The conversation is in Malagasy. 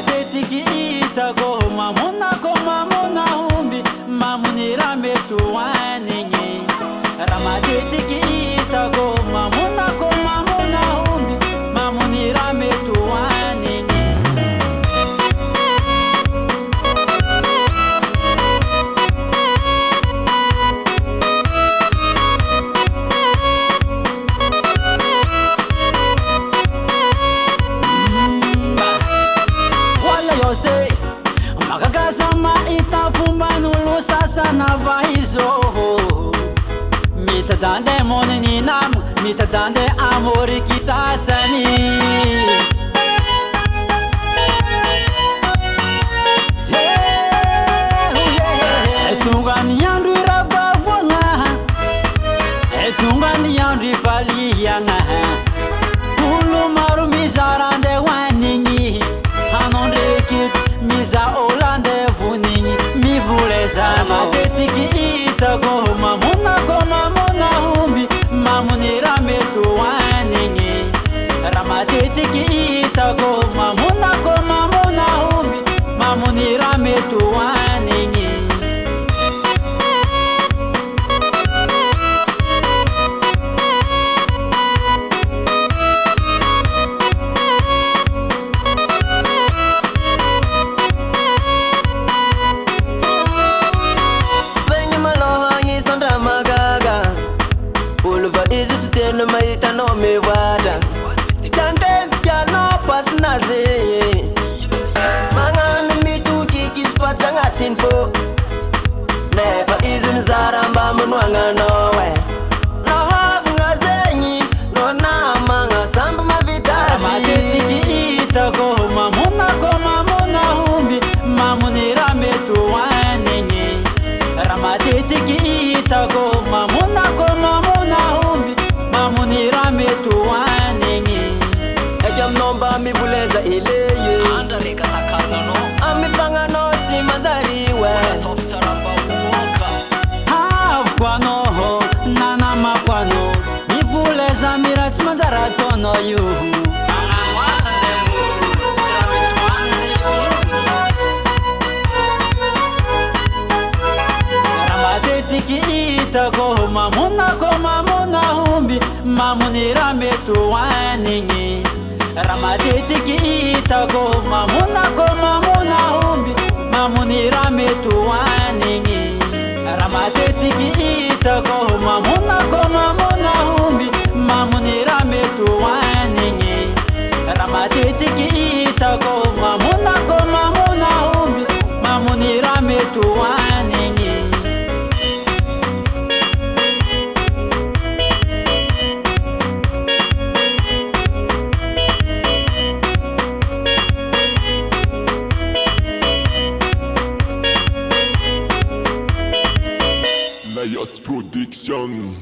matetiky hitako mamona omby mamonira mety hoanigny. Raha matetiky hitako mamona omby mamonira mety hoanigny. Makakasa mahita fomban'olo sasana vahizô, mitadande moniny nama, mitadande amoriky sasany. Tonga ny andro iravavoagna, tonga ny andro ivaliagna, olo maro mizara ande hoanigny, hanao ndraiky miza olande vonigny mivoleza. Matetiky hitako mamona omby mamonira mety hoanigny. Raha matetiky hitako mamona omby mamonira mety hoanigny. Izy tsy tena mahitanao mivatra, tandentiky anao pasinazy, magnano mitokiky izy fa tsy agnatiny fô, nefa izy mizara mba monoagna anao e. Nahavagna zegny no namagna samby mavita azy. Matetiky hitako mamona omby mamonira mety hoanigny. Raha matetiky hitako mamona omby mamonira mety hoanigny. Eky aminao mba mivoleza eleye andrareka takarnanao amifagnanao tsy manjary we. Havoko anao nanamako anao mivoleza mira tsy manjary ataonao io. Matetiky hitako mamona omby mamonira mety hoanigny. Raha matetiky hitako mamona omby mamonira mety hoanigny. Raha matetiky hitako mamona omby mamonira mety hoanigny. Raha matetiky hitako mamona omby mamonira mety hoanigny. Layas Production.